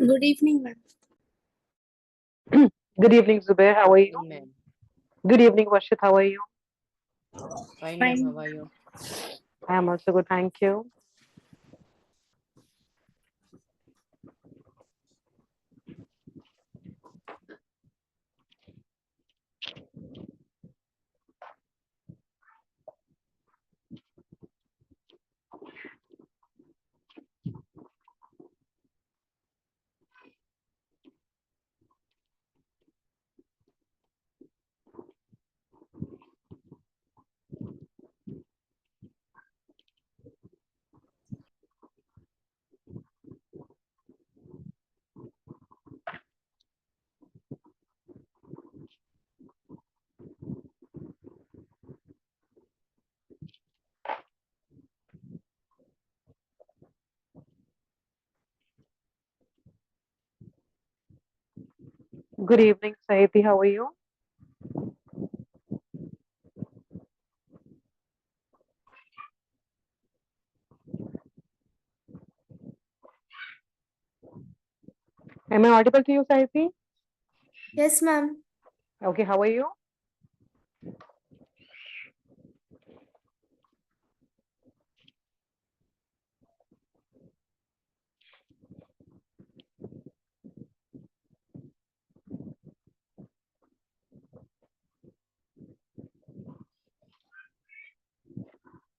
Good evening, ma'am. Good evening, Zubair. How are you? Ma'am. Good evening, Varshit. How are you? Fine, Fine. ma'am. How are you? I am also good, thank you. Good evening, Saiti. How are you? Am I audible to you, Saiti? Yes, ma'am. Okay, how are you?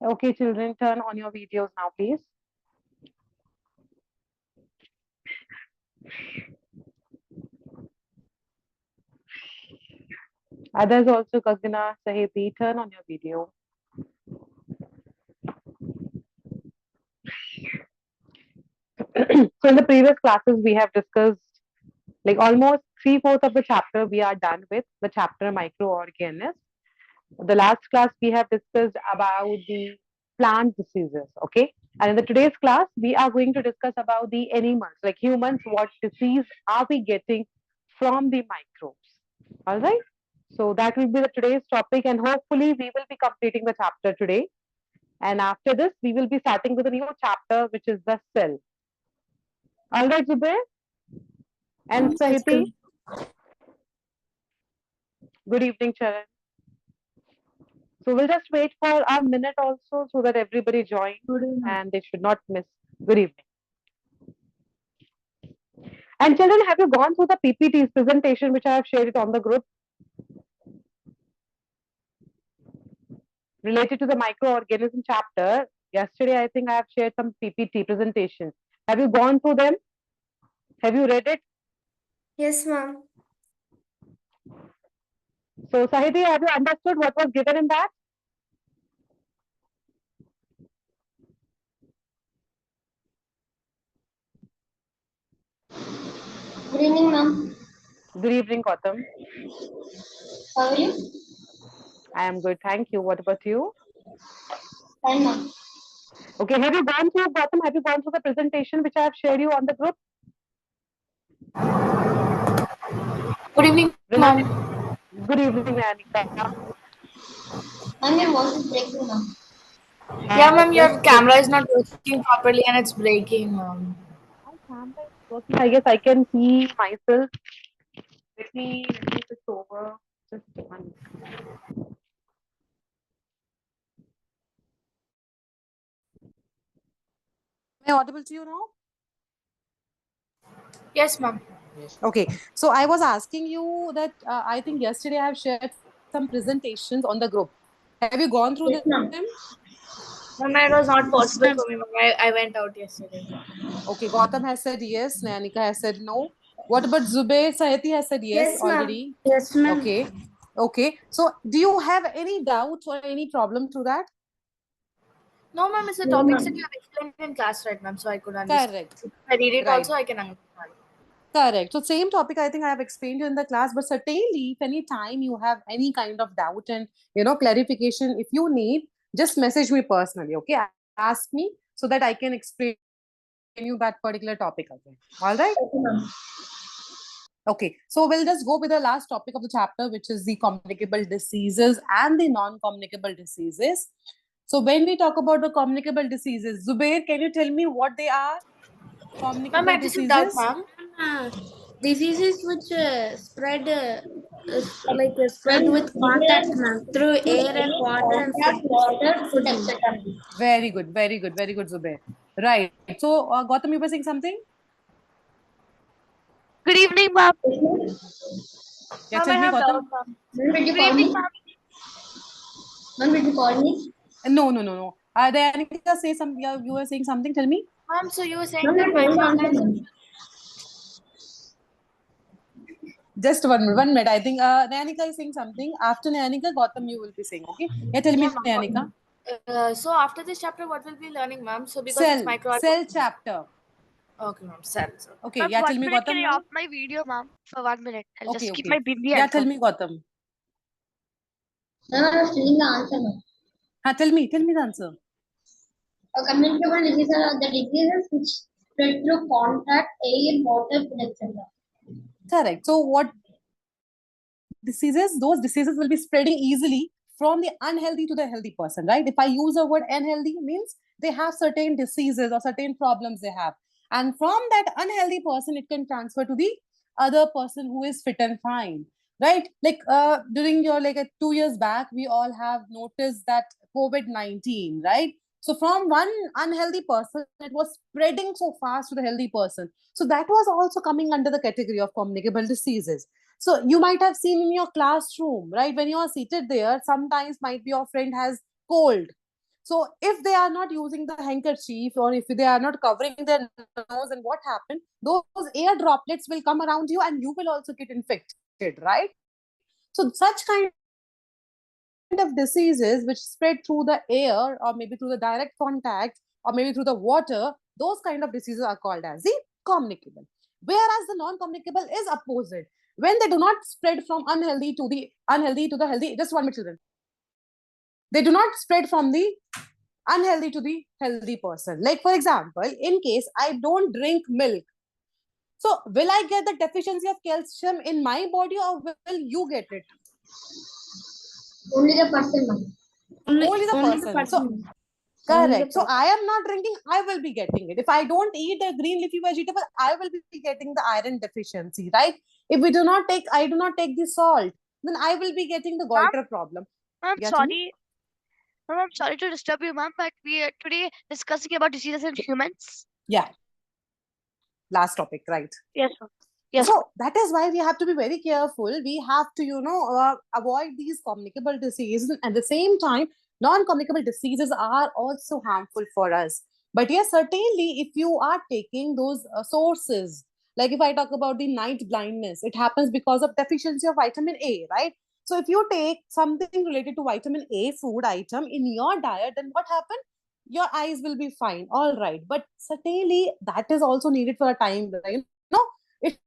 Okay, children, turn on your videos now, please. Others also, Kagna, Saiti, turn on your video. So in the previous classes, we have discussed like almost 3/4 of the chapter we are done with, the chapter microorganisms. The last class we have discussed about the plant diseases, okay? And in the today's class, we are going to discuss about the animals, like humans, what disease are we getting from the microbes, all right? So that will be the today's topic, and hopefully we will be completing the chapter today. And after this, we will be starting with a new chapter, which is the cell. All right, Zubair and Yes, Sahiti. ma'am. Good evening, Charan. So we'll just wait for a minute also so that everybody joins Good evening. and they should not miss. Good evening. And children, have you gone through the PPT's presentation which I have shared it on the group related to the microorganism chapter? Yesterday, I think I have shared some PPT presentations. Have you gone through them? Have you read it? Yes, ma'am. So, Sahiti, have you understood what was given in that? Good evening, ma'am. Good evening, Gautam. How are you? I am good, thank you. What about you? Fine, ma'am. Okay, have you gone through, Gautam, have you gone through the presentation which I have shared you on the group? Good evening, Related. ma'am. Good evening, Anika. Ma'am, your voice is breaking now. Yeah, ma'am, your Just camera is not working properly and it's breaking. my camera is working. I guess I can see myself. Let me switch over. Just one. Am I audible to you now? Yes, ma'am. Yes. Okay. So I was asking you that I think yesterday I have shared some presentations on the group. Have you gone through Yes, them? ma'am. Ma'am, it was not Yes, possible ma'am. for me, ma'am. I went out yesterday. Okay. Gautam has said yes. Nayanika has said no. What about Zubair? Sahiti has said yes Yes, ma'am. already. Yes, ma'am. Okay. Okay. So do you have any doubts or any problem through that? No, ma'am, it's the No, topics that ma'am. you have explained in class, right, ma'am? So I could understand. Correct. If I read it Right. also, I can understand. Correct. So same topic I think I have explained you in the class, but certainly if any time you have any kind of doubt and clarification, if you need, just message me personally. Okay, ask me so that I can explain you that particular topic again. All right. Okay, ma'am. Okay. So we'll just go with the last topic of the chapter, which is the communicable diseases and the non-communicable diseases. So when we talk about the communicable diseases, Zubair, can you tell me what they are? Ma'am, I Communicable just have doubt, diseases. ma'am. Diseases which spread with contact, ma'am, through air and water and food. Water, food, etc. Very good, very good, very good, Zubair. Right. So, Gautam, you were saying something? Good evening, ma'am. Yeah, Ma'am, tell I me, have Gautam. doubt, ma'am. Ma'am, did you Good call evening, me? ma'am. Ma'am, did you call me? No. Danika, say some. Yeah, you were saying something. Tell me. Ma'am, so you were saying Ma'am, that I'm trying to answer, microorganisms. ma'am. Just 1 minute. 1 minute. I think Nayanika is saying something. After Nayanika, Gautam, you will be saying. Okay. Yeah, tell me, Yeah, ma'am. Nayanika. So after this chapter, what will be learning, ma'am? So because it's Cell microorganisms. chapter. Okay, ma'am. Cells. Okay. Ma'am, Yeah, tell 1 me, minute, can Gautam I now. off my video, ma'am? For 1 minute. I'll Okay, just keep okay. my bindi Yeah, and tell come. me, Gautam. Ma'am, I was telling the answer, ma'am. Tell me the answer. Communicable diseases are the diseases which spread through contact, air, water, food, etc. Correct. So, what diseases? Those diseases will be spreading easily from the unhealthy to the healthy person, right? If I use the word unhealthy, means they have certain diseases or certain problems they have, and from that unhealthy person, it can transfer to the other person who is fit and fine, right? Like during your 2 years back, we all have noticed that COVID-19, right? So from one unhealthy person, it was spreading so fast to the healthy person. So that was also coming under the category of communicable diseases. So you might have seen in your classroom, right? When you are seated there, sometimes might be your friend has cold. So if they are not using the handkerchief or if they are not covering their nose, and what happened? Those air droplets will come around you and you will also get infected, right? So such kind of diseases which spread through the air or maybe through the direct contact or maybe through the water, those kind of diseases are called as the communicable. Whereas the non-communicable is opposite. When they do not spread from unhealthy to the healthy, just 1 minute, children. They do not spread from the unhealthy to the healthy person. Like for example, in case I don't drink milk, so will I get the deficiency of calcium in my body or will you get it? Only the person, ma'am. Only the person. So correct. So I am not drinking, I will be getting it. If I don't eat a green leafy vegetable, I will be getting the iron deficiency, right? If I do not take the salt, then I will be getting the Ma'am, goiter problem. I'm Yeah, tell me. sorry. Ma'am, I'm sorry to disturb you, ma'am, but we are today discussing about diseases in humans. Yeah. Last topic, right? Yes, ma'am. Yes. So that is why we have to be very careful. We have to, avoid these communicable diseases. At the same time, non-communicable diseases are also harmful for us. But yes, certainly, if you are taking those sources, like if I talk about the night blindness, it happens because of deficiency of vitamin A, right? So if you take something related to vitamin A food item in your diet, then what happens? Your eyes will be fine, all right. But certainly, that is also needed for a time, right? It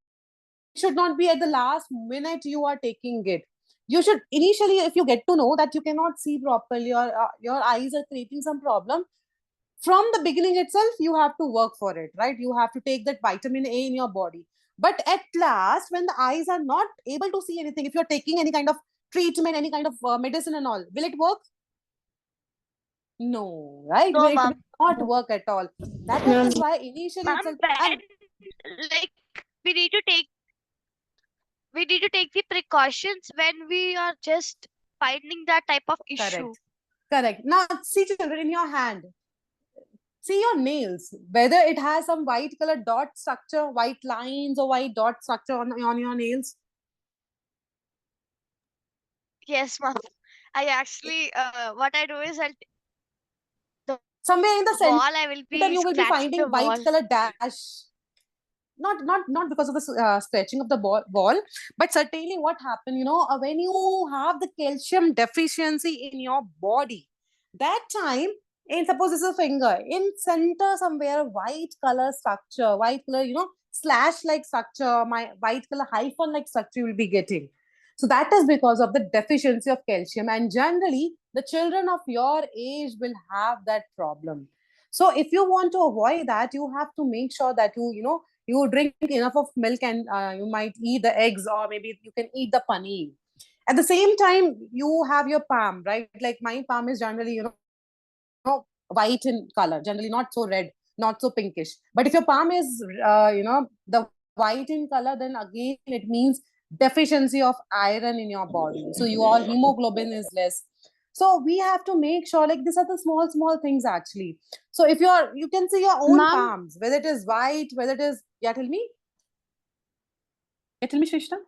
should not be at the last minute you are taking it. You should initially, if you get to know that you cannot see properly or your eyes are creating some problem, from the beginning itself you have to work for it, right? You have to take that vitamin A in your body. But at last, when the eyes are not able to see anything, if you're taking any kind of treatment, any kind of medicine and all, will it work? No, right? No, It ma'am. will not work at all. That is why initially Ma'am, itself, when and like we need to take the precautions when we are just finding that type of issue. correct. Now see, children, in your hand, see your nails, whether it has some white color dot structure, white lines or white dot structure on your nails. Yes, ma'am. I actually, what I do is the Somewhere in the wall, center I will you be will be scratching finding the white wall. color dash. Not because of the stretching of the wall, but certainly what happened, when you have the calcium deficiency in your body, that time, in suppose this is a finger, in center somewhere, white color structure, white color, slash like structure, my white color hyphen like structure you will be getting. So that is because of the deficiency of calcium, and generally the children of your age will have that problem. So if you want to avoid that, you have to make sure that you drink enough of milk, and you might eat the eggs, or maybe you can eat the paneer. At the same time, you have your palm, right? Like my palm is generally white in color, generally not so red, not so pinkish. But if your palm is the white in color, then again it means deficiency of iron in your body. So your hemoglobin is less. So we have to make sure, like, these are the small things actually. So if you can see your own Ma'am? palms, whether it is white, whether it is, yeah, tell me. Yeah, tell me, Shrishna.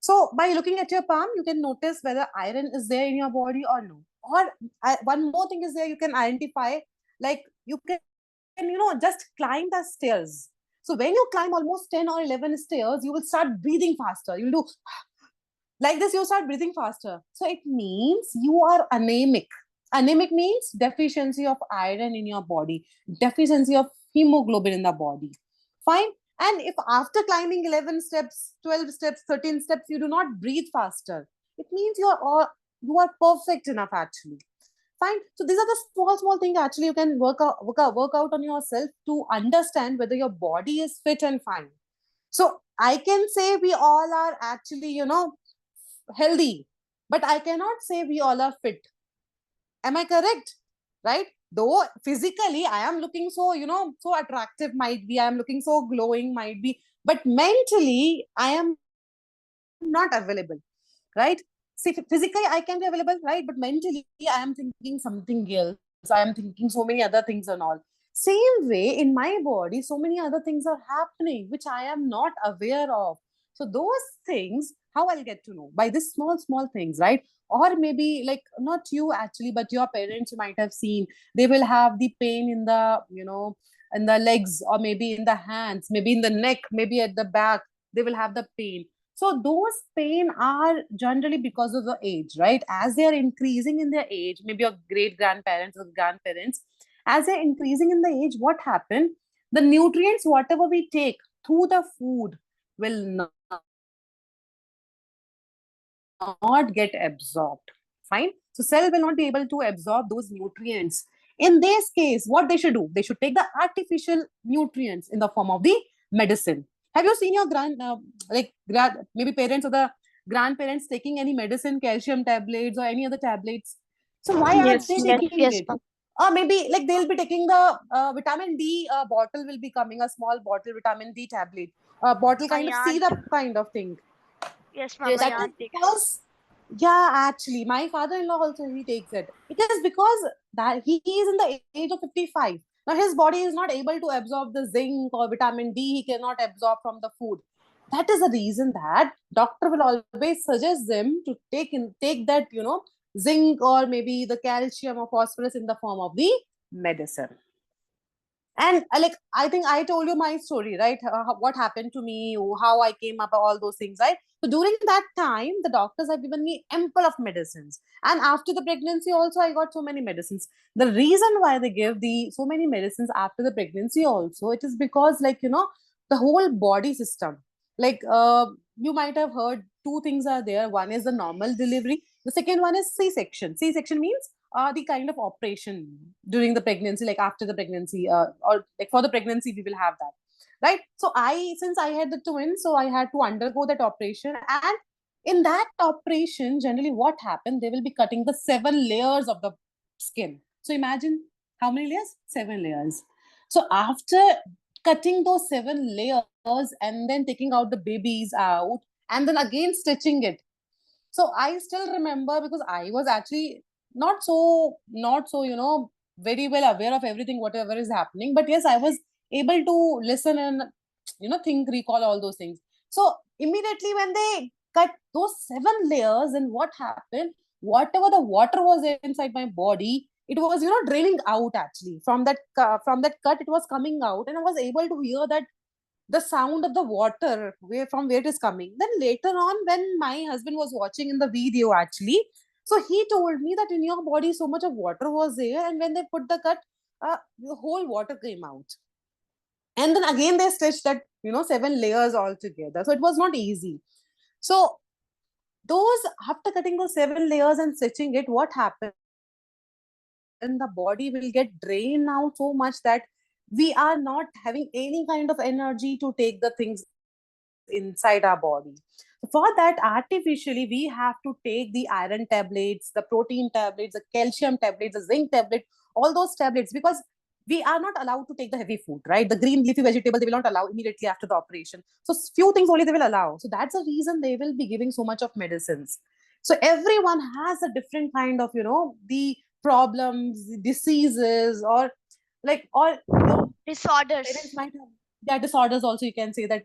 So by looking at your palm, you can notice whether iron is there in your body or no. Or one more thing is there, you can identify, like you can just climb the stairs. So when you climb almost 10 or 11 stairs, you will start breathing faster. You'll do like this, you start breathing faster. So it means you are anemic. Anemic means deficiency of iron in your body, deficiency of hemoglobin in the body. Fine. And if after climbing 11 steps, 12 steps, 13 steps, you do not breathe faster, it means you are perfect enough actually. Fine. So these are the small things actually you can work out on yourself to understand whether your body is fit and fine. So I can say we all are actually, healthy, but I cannot say we all are fit. Am I correct? Right? Though physically I am looking so, so attractive, might be, I am looking so glowing, might be, but mentally I am not available, right? See, physically I can be available, right? But mentally I am thinking something else. I am thinking so many other things and all. Same way in my body, so many other things are happening which I am not aware of. So those things, how I'll get to know? By this small things, right? Or maybe like not you actually, but your parents, you might have seen, they will have the pain in the, in the legs, or maybe in the hands, maybe in the neck, maybe at the back, they will have the pain. So those pain are generally because of the age, right? As they are increasing in their age, maybe your great grandparents or grandparents, as they're increasing in the age, what happened? The nutrients, whatever we take through the food, will not get absorbed. Fine. So cell will not be able to absorb those nutrients. In this case, what they should do? They should take the artificial nutrients in the form of the medicine. Have you seen your maybe parents or the grandparents taking any medicine, calcium tablets or any other tablets? So why are Yes, they ma'am. taking Yes, it? ma'am. Or maybe like they'll be taking the vitamin D bottle will be coming, a small bottle vitamin D tablet, a bottle kind My of aunt. syrup kind of thing. Yes, ma'am. Yes, My That ma'am. is aunt takes. because, yeah, actually, my father-in-law also he takes it. It is because that he is in the age of 55. Now his body is not able to absorb the zinc or vitamin D. He cannot absorb from the food. That is the reason that doctor will always suggest them to take that zinc or maybe the calcium or phosphorus in the form of the medicine. And like I think I told you my story, right? What happened to me, how I came up, all those things, right? So during that time, the doctors have given me ample of medicines, and after the pregnancy also I got so many medicines. The reason why they give the so many medicines after the pregnancy also, it is because like the whole body system, like you might have heard two things are there. One is the normal delivery, the second one is c-section. C-section means the kind of operation during the pregnancy, like after the pregnancy, or like for the pregnancy, we will have that, right? So since I had the twins, so I had to undergo that operation. And in that operation, generally what happened, they will be cutting the 7 layers of the skin. So imagine how many layers? 7 layers. So after cutting those 7 layers and then taking out the babies out and then again stitching it, so I still remember, because I was actually not so very well aware of everything whatever is happening, but yes, I was able to listen and think, recall all those things. So immediately when they cut those 7 layers, and what happened, whatever the water was inside my body, it was draining out actually from that cut. It was coming out, and I was able to hear that the sound of the water where it is coming. Then later on, when my husband was watching in the video actually, so he told me that in your body so much of water was there, and when they put the cut, the whole water came out. And then again they stitched that 7 layers all together. So it was not easy. So those, after cutting those 7 layers and stitching it, what happened? And the body will get drained out so much that we are not having any kind of energy to take the things inside our body. For that, artificially, we have to take the iron tablets, the protein tablets, the calcium tablets, the zinc tablet, all those tablets, because we are not allowed to take the heavy food, right? The green leafy vegetable, they will not allow immediately after the operation. So few things only they will allow. So that's the reason they will be giving so much of medicines. So everyone has a different kind of, the problems, diseases, or Disorders. parents might have disorders also, you can say that.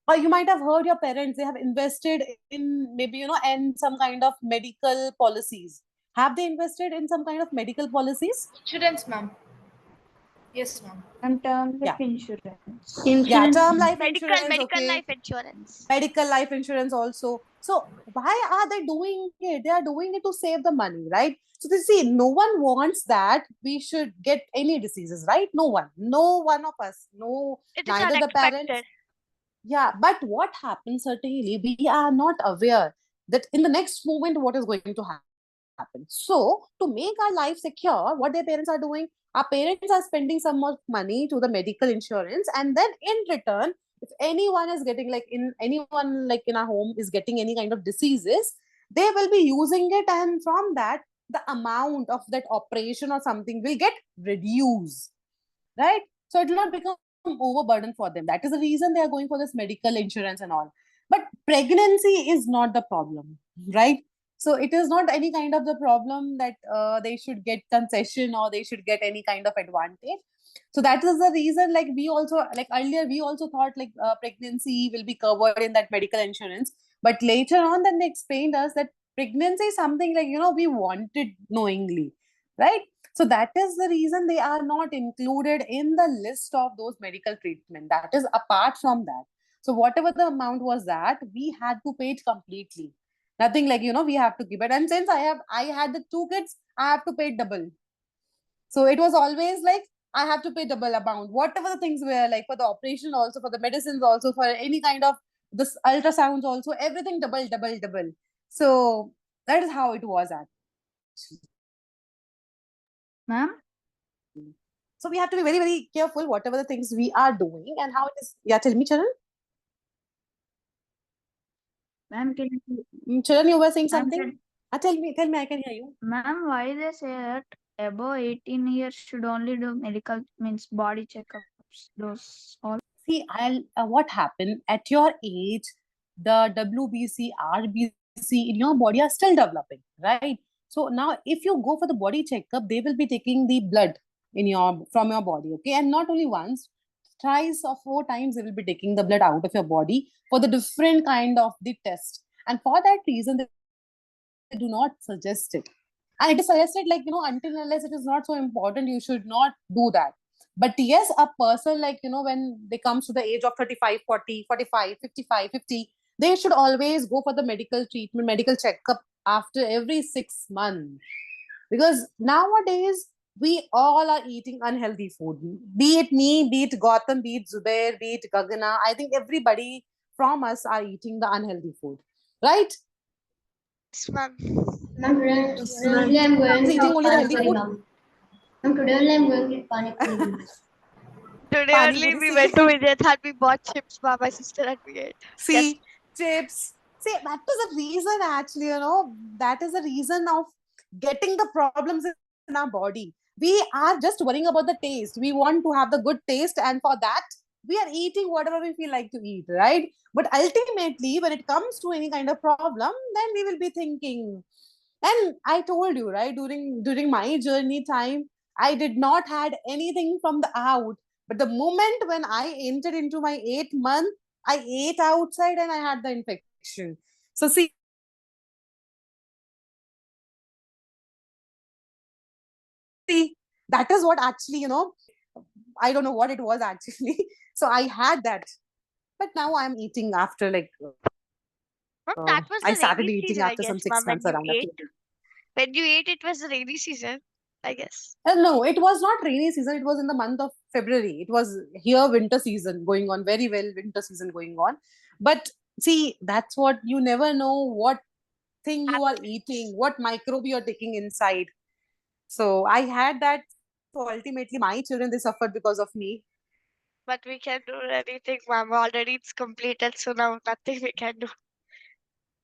Or you might have heard your parents, they have invested in maybe, in some kind of medical policies. Have they invested in some kind of medical policies? Insurance, ma'am. Yes, ma'am. And term Yeah. life insurance. Yeah, term life Medical insurance, medical okay. life insurance. Medical life insurance also. So why are they doing it? They are doing it to save the money, right? So they see, no one wants that we should get any diseases, right? No one of us, It is neither the unexpected. parents. Yeah, but what happens, certainly we are not aware that in the next moment what is going to happen. So to make our life secure, what their parents are doing, our parents are spending some more money to the medical insurance, and then in return, if anyone is getting anyone in our home is getting any kind of diseases, they will be using it, and from that the amount of that operation or something will get reduced, right? So it will not become overburden for them. That is the reason they are going for this medical insurance and all. But pregnancy is not the problem, right? So it is not any kind of the problem that they should get concession or they should get any kind of advantage. So that is the reason, we also, earlier we also thought pregnancy will be covered in that medical insurance, but later on then they explained us that pregnancy is something we wanted knowingly, right? So that is the reason they are not included in the list of those medical treatment. That is apart from that. So whatever the amount was that, we had to pay it completely. Nothing we have to give it. And since I had the 2 kids, I have to pay double. So it was always I have to pay double amount. Whatever the things were, for the operation also, for the medicines also, for any kind of this ultrasounds also, everything double, double, double. So that is how it was actually. Ma'am? So we have to be very, very careful whatever the things we are doing and how it is. Yeah, tell me, Charan. Ma'am, can you... Charan, you were saying Ma'am, something? Tell me, I can hear you. Ma'am, why they say that above 18 years should only do medical, means body checkups, those all? See, what happened at your age, the WBC, RBC in your body are still developing, right? So now if you go for the body checkup, they will be taking the blood from your body, okay? And not only once, thrice or 4 times they will be taking the blood out of your body for the different kind of the test. And for that reason, they do not suggest it. And it is suggested until unless it is not so important, you should not do that. But yes, a person when they comes to the age of 35, 40, 45, 55, 50, they should always go for the medical treatment, medical checkup after every 6 months. Because nowadays, we all are eating unhealthy food. Be it me, be it Gautam, be it Zubair, be it Gagana. I think everybody from us are eating the unhealthy food. Right? Yes, ma'am. Ma'am, today only I'm going Eating to only the healthy Pani food? ma'am. Ma'am, today only I'm going to Pani Puri. Today Pani only puri, we see? went to Vidyathat, we bought chips, ma'am, my sister and we ate. See, chips. See, that is the reason actually, that is the reason of getting the problems in our body. We are just worrying about the taste. We want to have the good taste, and for that, we are eating whatever we feel like to eat, right? But ultimately, when it comes to any kind of problem, then we will be thinking. And I told you, right, during my journey time, I did not had anything from the out. But the moment when I entered into my 8th month, I ate outside and I had the infection. So see, that is what actually, I don't know what it was actually. So I had that. But now I'm eating after Ma'am, that was I the started rainy eating season, I after some guess, 6 ma'am, when months you around. ate. When you ate, it was the rainy season, I guess. No, it was not rainy season. It was in the month of February. It was here winter season going on, very well winter season going on. But see, that's what you never know what thing you are eating, what microbe you are taking inside. So I had that. So ultimately, my children, they suffered because of me. But we can't do anything, ma'am. Already it's completed, so now nothing we can do.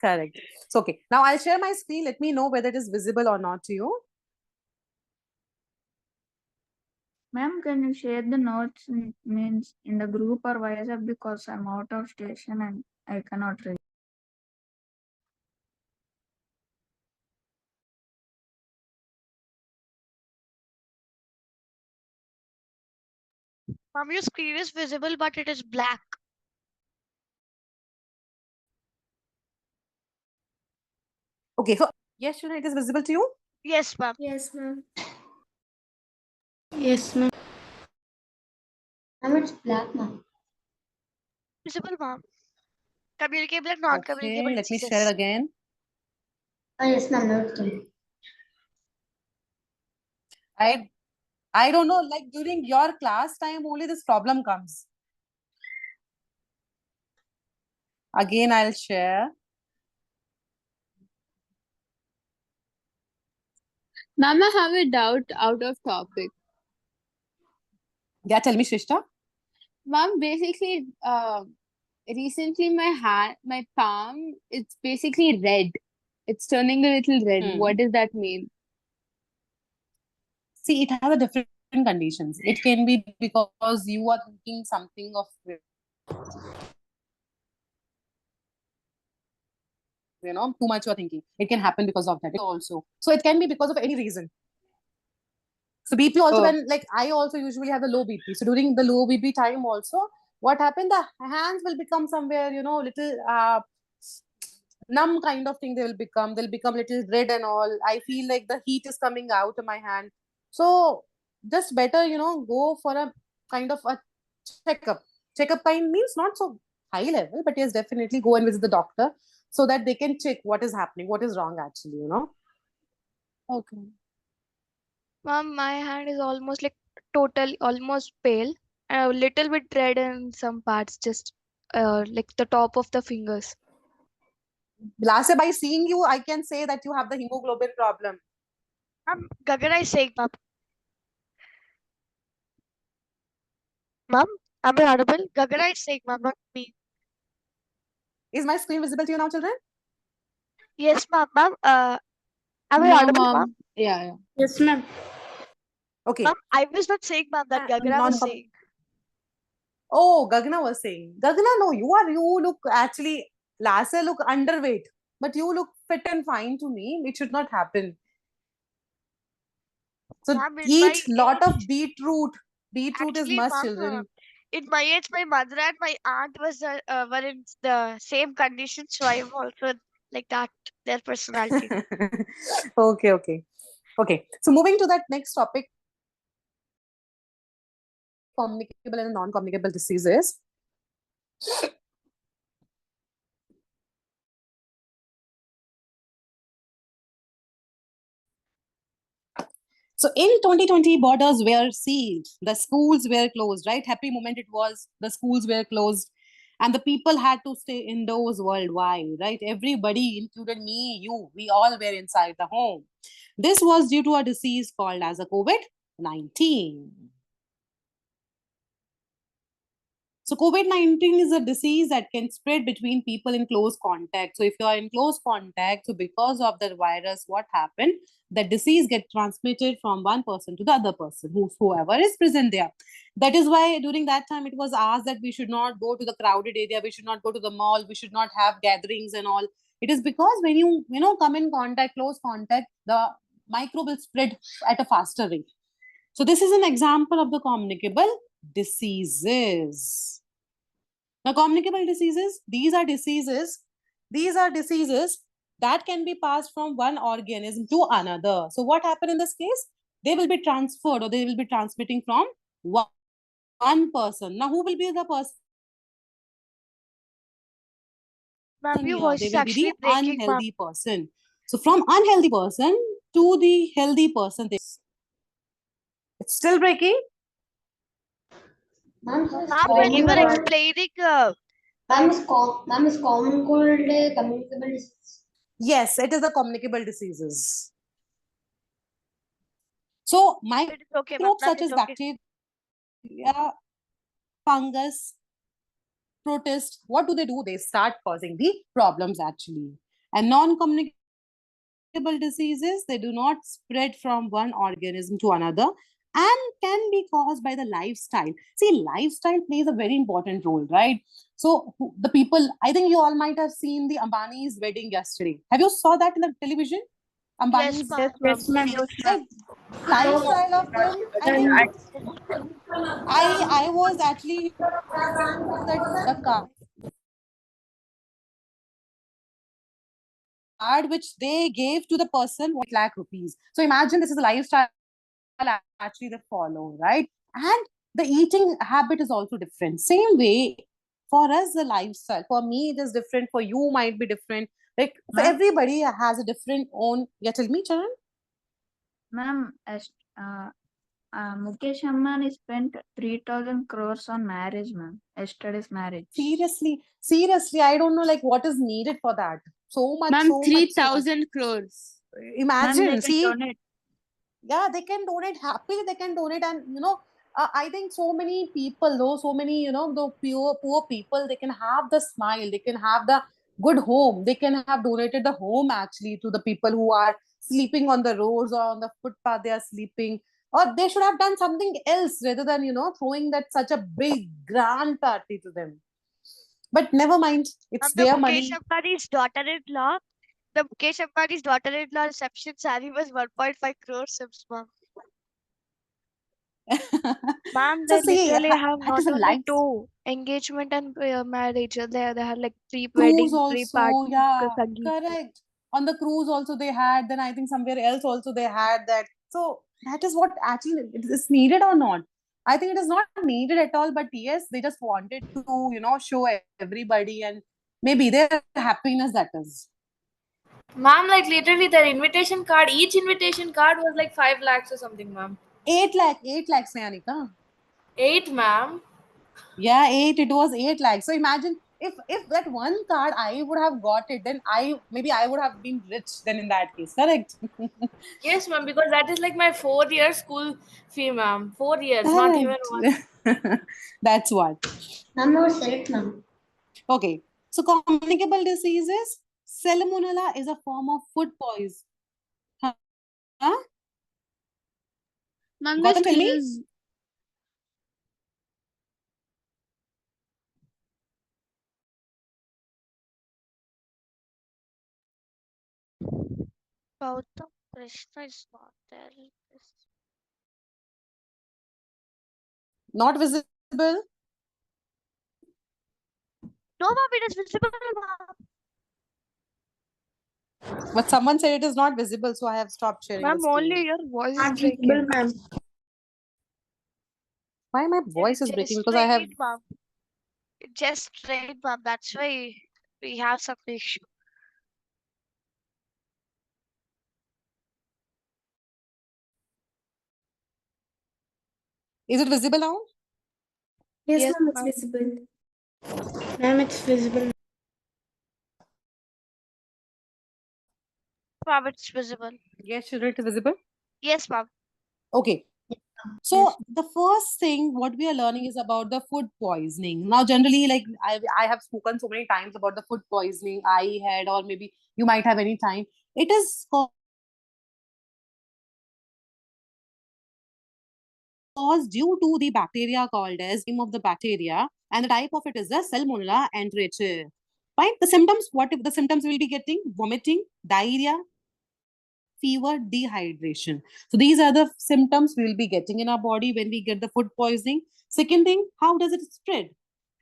Correct. So, okay. Now I'll share my screen. Let me know whether it is visible or not to you. Ma'am, can you share the notes means in the group or WhatsApp because I'm out of station and I cannot read. Ma'am, your screen is visible, but it is black. Okay, so yes, Shreya, it is visible to you? Yes, ma'am. Yes, ma'am. Yes, ma'am. Ma'am, it's black, ma'am. Visible, ma'am. Communicable and non-communicable Okay, let me share diseases. it again. Yes, ma'am. Now it's done. I don't know, like during your class time only this problem comes. Again, I'll share. Ma'am, I have a doubt out of topic. Yeah, tell me, Shrishta. Ma'am, basically, recently my palm, it's basically red. It's turning a little red. What does that mean? See, it has a different conditions. It can be because you are thinking something of, too much you're thinking. It can happen because of that also. So it can be because of any reason. So BP also, when like I also usually have a low BP. So during the low BP time also, what happened? The hands will become somewhere, little numb kind of thing. They'll become little red and all. I feel like the heat is coming out of my hand. So just better, go for a kind of a checkup. Checkup kind means not so high level, but yes, definitely go and visit the doctor so that they can check what is happening, what is wrong actually. Okay. Ma'am, my hand is almost like almost pale, and a little bit red in some parts, just like the top of the fingers. Last by seeing you, I can say that you have the hemoglobin problem. Ma'am, Gagana is saying, ma'am. Ma'am, am I audible? Gagana is saying, ma'am, not me. Is my screen visible to you now, children? Yes, ma'am. Ma'am, am I No, audible, ma'am? ma'am. Yeah. Yes, ma'am. Okay. Ma'am, I was not saying, ma'am, that Gagana was saying. Oh, Gagana was saying. Gagana, no, you look actually, Lasa look underweight, but you look fit and fine to me. It should not happen. So Ma'am, in my eat lot of age, beetroot. Beetroot is actually, must, ma'am, children. in my age, my mother and my aunt were in the same condition, so I am also like that, their personality. Okay. So moving to that next topic, communicable and non-communicable diseases. So in 2020, borders were sealed, the schools were closed, right? Happy moment it was. The schools were closed, and the people had to stay indoors worldwide, right? Everybody, included me, you, we all were inside the home. This was due to a disease called as a COVID-19. So COVID-19 is a disease that can spread between people in close contact. So if you are in close contact, so because of the virus, what happened? The disease gets transmitted from one person to the other person, whoever is present there. That is why during that time it was asked that we should not go to the crowded area, we should not go to the mall, we should not have gatherings and all. It is because when you come in contact, close contact, the microbe will spread at a faster rate. So this is an example of the communicable diseases. Now, communicable diseases, these are diseases that can be passed from one organism to another. So what happened in this case? They will be transferred or they will be transmitting from one person. Now, who will be the person Ma'am, your here? voice They is will be the actually breaking, ma'am. unhealthy person. So from unhealthy person to the healthy person, it's still breaking. Ma'am, Ma'am, when you were explaining, ma'am is common cold communicable disease. Yes, it is a communicable diseases. So it is okay, ma'am. microbes Ma'am, such it's as okay. bacteria, fungus, protist, what do? They start causing the problems actually. And non-communicable diseases, they do not spread from one organism to another. and can be caused by the lifestyle. See, lifestyle plays a very important role, right? So the people, I think you all might have seen the Ambani's wedding yesterday. Have you saw that in the television? Ambani's Yes, ma'am. right? Lifestyle of them, I think I was actually that the card which they gave to the person 1 lakh rupees. So imagine this is a lifestyle actually they follow, right? And the eating habit is also different. Same way, for us, the lifestyle. For me, it is different. For you, might be different. Like for Ma'am? everybody has a different own. Yeah, tell me, Charan. Ma'am, Mukesh Ambani spent 3,000 crores on marriage, ma'am. Yesterday's marriage. Seriously, I don't know like what is needed for that. So much, Ma'am, so much, so much. 3,000 crores. Ma'am, Imagine, they can see, donate. yeah, they can donate happily. They can donate, and I think so many people, though, so many the poor people, they can have the smile, they can have the good home, they can have donated the home actually to the people who are sleeping on the roads or on the footpath. They are sleeping, or they should have done something else rather than throwing that such a big grand party to them. But never mind, it's their money. The Mukesh Ambani's daughter-in-law reception salary was 1.5 crores, ma'am. Ma'am, So they see, literally have that not is a only life. two engagement and marriage. They have like Cruise pre-wedding, also, pre-party, yeah, sangeet. correct. On the cruise also they had, then I think somewhere else also they had that. So that is what actually it is needed or not. I think it is not needed at all, but yes, they just wanted to, show everybody and maybe their happiness, that is. Ma'am, like literally their invitation card, each invitation card was like 5 lakhs or something, ma'am. 8 lakhs, Sayanika. 8, ma'am. Yeah, 8. It was 8 lakhs. So imagine if that one card I would have got it, then I would have been rich then in that case. Correct. Yes, ma'am, because that is like my 4 year school fee, ma'am. 4 years, not even one. Correct. That's what. Ma'am, I was correct, ma'am. Okay. So communicable diseases, salmonella is a form of food poison. Huh? Ma'am, Gautam, tell me. Gautam Krishna is not there. Not visible. No, ma'am, it is visible, ma'am. But someone said it is not visible, so I have stopped sharing the Ma'am, only screen. your voice is breaking. ma'am. Why my voice is breaking? Just Because I have. rained, ma'am. It just rained, ma'am. That's why we have some issue. Is it visible now? Yes, Yes, ma'am, it's ma'am. visible. Ma'am, it's visible. Ma'am, it's visible. Yes, should it is visible? Yes, ma'am. Okay. So the first thing what we are learning is about the food poisoning. Now, generally, like I have spoken so many times about the food poisoning I had, or maybe you might have any time. It is caused due to the bacteria called as name of the bacteria, and the type of it is the Salmonella enteric. Right? The symptoms, what if the symptoms will be getting? Vomiting, diarrhea, fever, dehydration. So these are the symptoms we will be getting in our body when we get the food poisoning. Second thing, how does it spread?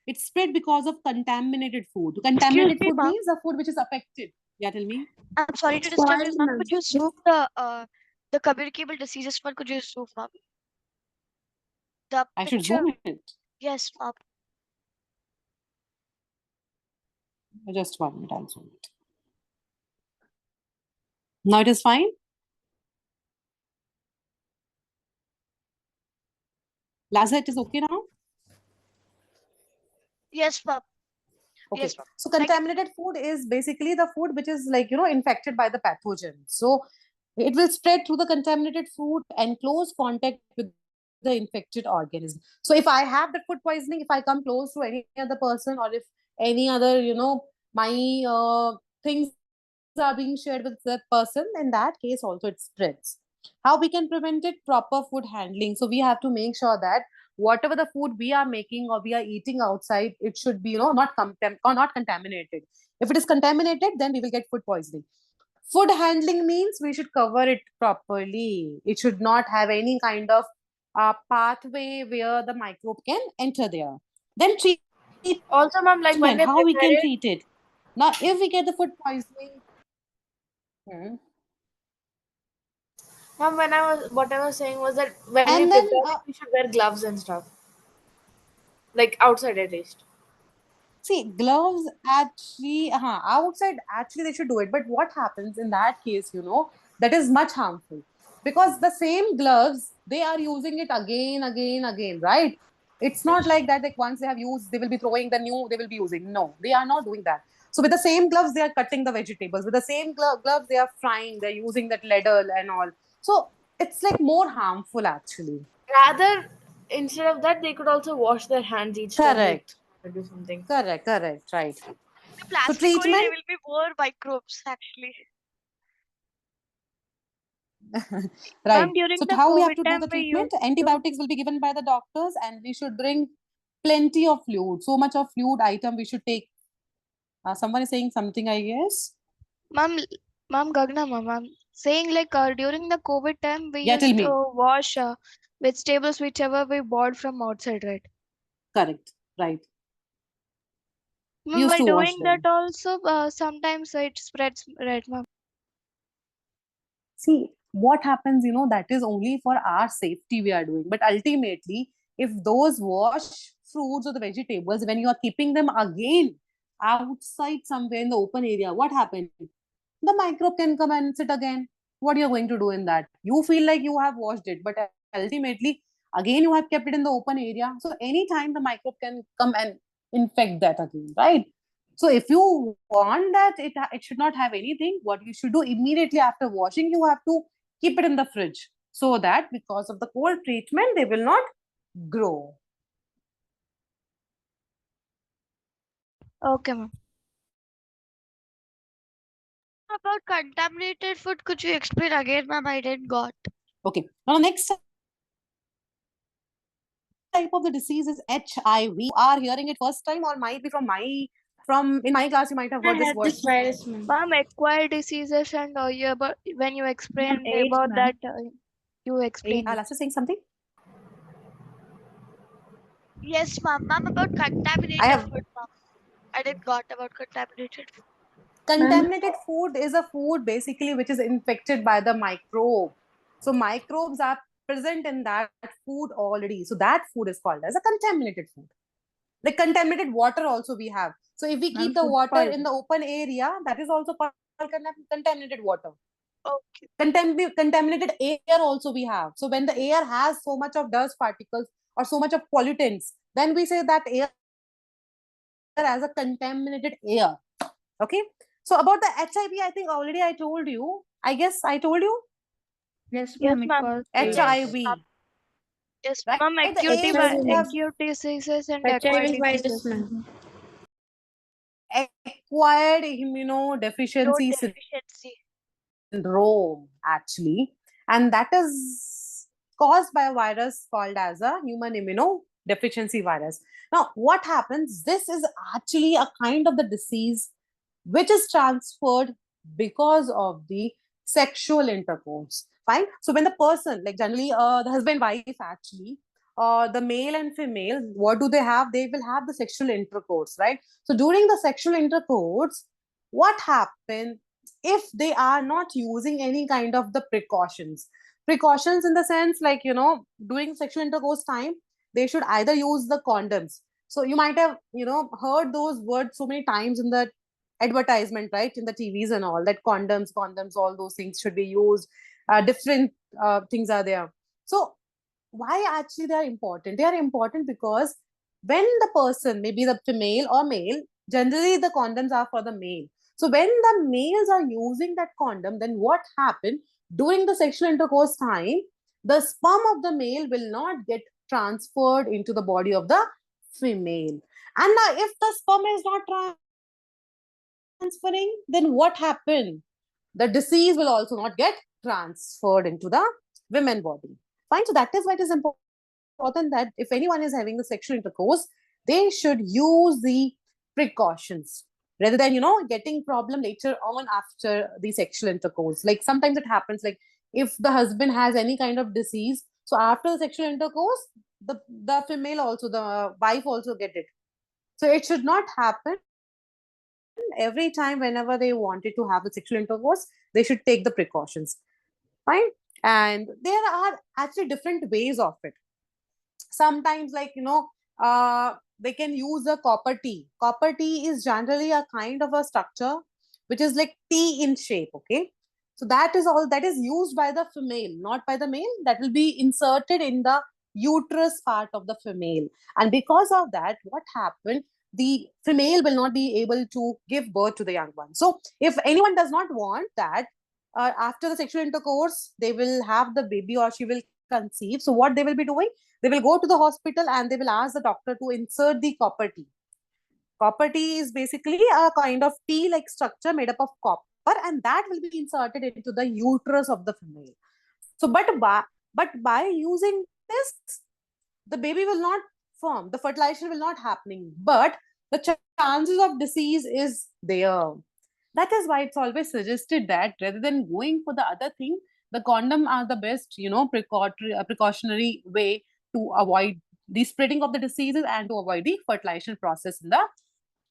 It spread because of contaminated food. Excuse Contaminated me, food ma'am. means the food which is affected. Yeah, tell me. I'm sorry to disturb you, ma'am. Could you zoom the communicable diseases one? Could you zoom, ma'am? The I should picture. zoom it. Yes, ma'am. Just 1 minute, I'll zoom it. Now it is fine. Laza, it is okay now? Yes, ma'am. Okay. Yes, ma'am. So contaminated food is basically the food which is like, infected by the pathogen. So it will spread through the contaminated food and close contact with the infected organism. So if I have the food poisoning, if I come close to any other person, or if any other, my things are being shared with that person, in that case also it spreads. How we can prevent it? Proper food handling. So we have to make sure that whatever the food we are making or we are eating outside, it should be, not contaminated. If it is contaminated, then we will get food poisoning. Food handling means we should cover it properly. It should not have any kind of pathway where the microbe can enter there. Then treatment. Also, ma'am, like when they How we prepare can it, treat it? Now, if we get the food poisoning, ma'am, what I was saying was that when we and then prepare it, we should wear gloves and stuff, like outside at least. see, gloves actually, outside actually they should do it. But what happens in that case, that is much harmful because the same gloves they are using it again, right? It's not like that. Like once they have used, they will be throwing the new. They will be using. No, they are not doing that. So with the same gloves, they are cutting the vegetables. With the same gloves, they are frying. They're using that ladle and all. So it's like more harmful actually. Rather, instead of that, they could also wash their hands each time they Correct. do something. Correct. Right. The So plastic only, treatment. there will be more microbes actually. Right. Ma'am, during So the how we have COVID to do time, the we treatment? used to. Antibiotics will be given by the doctors, and we should drink plenty of fluid. So much of fluid item we should take. Someone is saying something, I guess. Ma'am, Gagna, ma'am, I'm saying like during the COVID time, we Yeah, tell used me. to wash vegetables whichever we bought from outside, right? Correct. Right. We Ma'am, used by to wash doing that them. also, sometimes it spreads, right, ma'am? See, what happens, that is only for our safety we are doing. But ultimately, if those wash fruits or the vegetables, when you are keeping them again outside somewhere in the open area, what happens? The microbe can come and sit again. What you're going to do in that? You feel like you have washed it, but ultimately, again, you have kept it in the open area. So anytime the microbe can come and infect that again, right? So if you want that it should not have anything, what you should do immediately after washing, you have to keep it in the fridge so that because of the cold treatment, they will not grow. Okay, ma'am. About contaminated food, could you explain again, ma'am? I didn't got. Okay. Now, next type of the disease is HIV. You are hearing it first time, or might be from in my class, you might have I heard this had word. this virus, ma'am. Ma'am, acquired diseases and when you explained AIDS, about ma'am. that, you explained. Last is saying something. Yes, ma'am. Ma'am, about contaminated I have food, ma'am. I didn't got about contaminated food. contaminated food is a food basically which is infected by the microbe. So microbes are present in that food already. So that food is called as a contaminated food. The contaminated water also we have. So if we keep the food water in poison. the open area, that is also called contaminated water. Okay. Contaminated air also we have. So when the air has so much of dust particles or so much of pollutants, then we say that air as a contaminated air. Okay. So about the HIV, I think already I told you. I guess I told you. Yes, Yes, ma'am. It ma'am. calls HIV. Yes, Right? ma'am. The AIDS we have Acute diseases and acquired HIV virus, diseases. ma'am. acquired immunodeficiency Deficiency. syndrome, actually. And that is caused by a virus called as a human immunodeficiency virus. Now, what happens? This is actually a kind of the disease which is transferred because of the sexual intercourse. Fine. So when the person, like generally the husband wife actually, the male and female, what do they have? They will have the sexual intercourse, right? So during the sexual intercourse, what happens if they are not using any kind of the precautions in the sense like during sexual intercourse time, they should either use the condoms. So you might have heard those words so many times in the advertisement, right, in the TVs and all, that condoms, all those things should be used. Different things are there. So why actually they are important? They are important because when the person, maybe the female or male, generally the condoms are for the male. So when the males are using that condom, then what happened during the sexual intercourse time? The sperm of the male will not get transferred into the body of the female. And now, if the sperm is not transferring, then what happened? The disease will also not get transferred into the women body. Fine. So that is why it is important that if anyone is having the sexual intercourse, they should use the precautions rather than getting problem later on after the sexual intercourse. Like sometimes it happens, like if the husband has any kind of disease, so after the sexual intercourse, the female also, the wife also get it. So it should not happen. Every time whenever they wanted to have the sexual intercourse, they should take the precautions. Fine. And there are actually different ways of it. Sometimes, like they can use a copper T. Copper T is generally a kind of a structure which is like T in shape. Okay, so that is all that is used by the female, not by the male. That will be inserted in the uterus part of the female, and because of that, what happened, the female will not be able to give birth to the young one. So if anyone does not want that, after the sexual intercourse they will have the baby or she will conceive, so what they will be doing, they will go to the hospital and they will ask the doctor to insert the copper T. Copper T is basically a kind of T like structure made up of copper, and that will be inserted into the uterus of the female. So but by using this, the baby will not form, the fertilization will not happening, but the chances of disease is there. That is why it's always suggested that rather than going for the other thing, the condom are the best precautionary way to avoid the spreading of the diseases and to avoid the fertilization process in the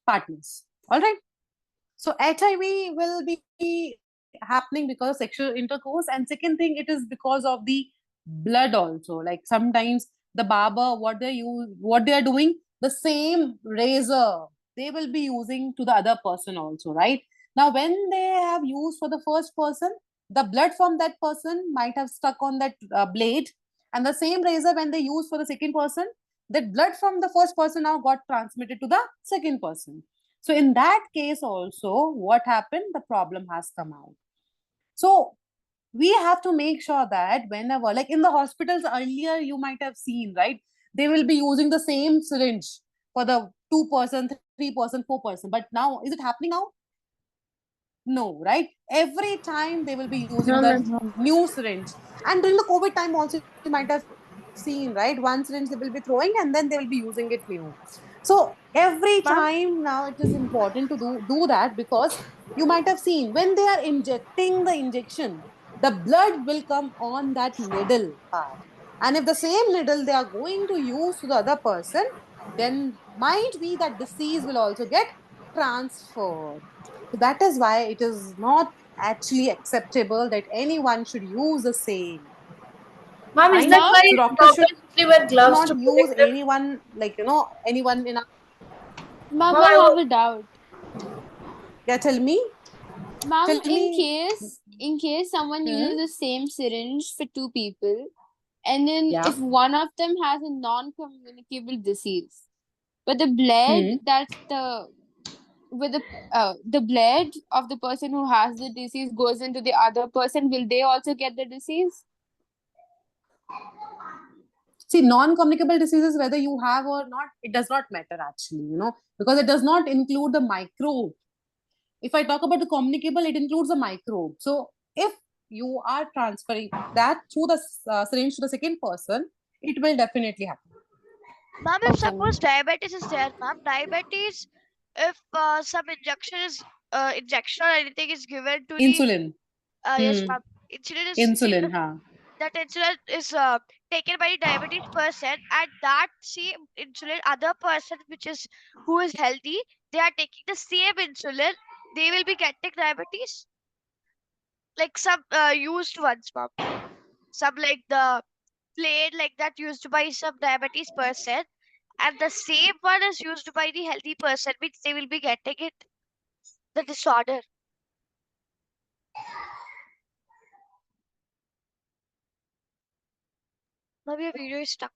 partners. All right. So HIV will be happening because of sexual intercourse, and second thing, it is because of the blood also. Like sometimes the barber, what they are doing, the same razor they will be using to the other person also, right? Now, when they have used for the first person, the blood from that person might have stuck on that blade, and the same razor when they use for the second person, that blood from the first person now got transmitted to the second person. So in that case also, what happened? The problem has come out. So we have to make sure that whenever, like in the hospitals earlier, you might have seen, right? They will be using the same syringe for the 2%, 3%, 4%. But now, is it happening now? No, right? Every time they will be using No, the ma'am. new syringe. And during the COVID time also, you might have seen, right? One syringe they will be throwing and then they will be using it new. So every Ma'am, time now it is important to do that, because you might have seen when they are injecting the injection, the blood will come on that needle part. And if the same needle they are going to use to the other person, then might be that disease will also get transferred. So that is why it is not actually acceptable that anyone should use the same. Ma'am, is Fine. that Mom, why So doctor should doctors usually wear gloves not to use protect them? anyone, like anyone in a. Mom, Ma'am, I have a doubt. Yeah, tell me. Mom, Tell me. in case someone Hmm? uses the same syringe for two people, and then Yeah. if one of them has a non-communicable disease, but the blood Hmm. that the blood of the person who has the disease goes into the other person, will they also get the disease? See, non-communicable diseases, whether you have or not, it does not matter actually, because it does not include the microbe. If I talk about the communicable, it includes the microbe. So if you are transferring that through the syringe to the second person, it will definitely happen. ma'am, if Okay. suppose diabetes is there, ma'am, diabetes, if some injection or anything is given to the, Insulin. yes, Hmm. ma'am, insulin is Insulin, huh? that insulin is taken by the diabetes person, and that same insulin, other person which is who is healthy, they are taking the same insulin, they will be getting diabetes, like some used ones, ma'am. Some like the plate like that used by some diabetes person, and the same one is used by the healthy person, which they will be getting it, the disorder. Maybe your video is stuck.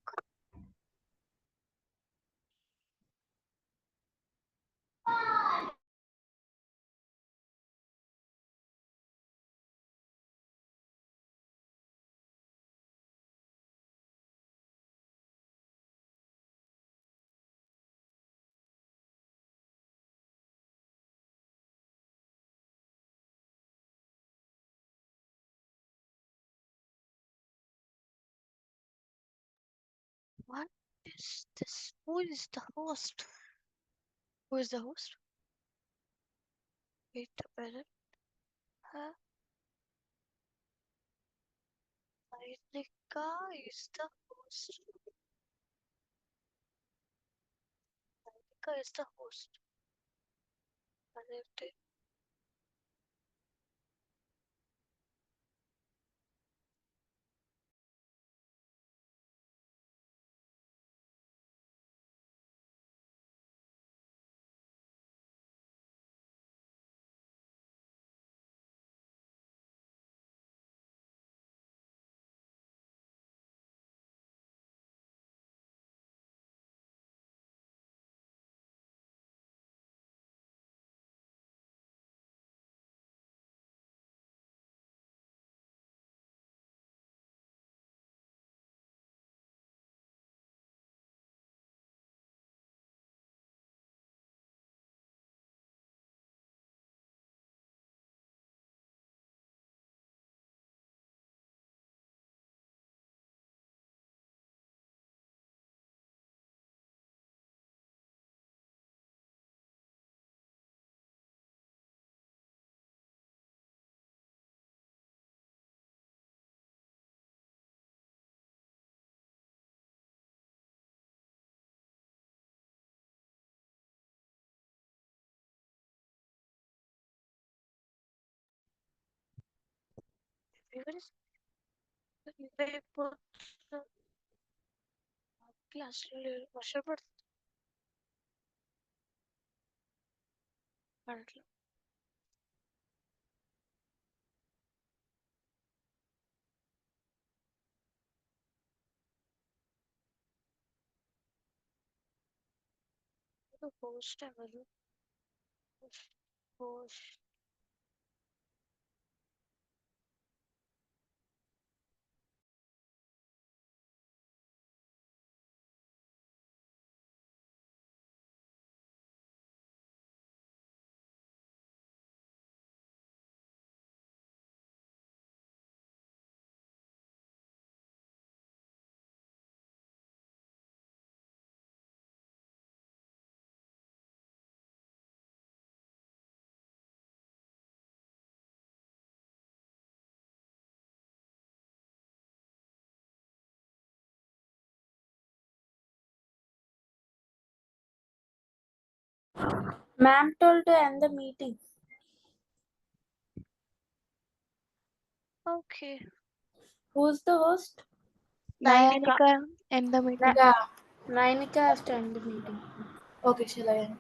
What is this? Who is the host? Who is the host? Wait a minute. Nitika is the host. Nitika is the host. Connected. Everyone is very good. Class worship currently. The host ever. Host. Ma'am told to end the meeting. Okay. Who's the host? Ninika and the meeting. Yeah, Nainika has to end the meeting. Okay, shall I end?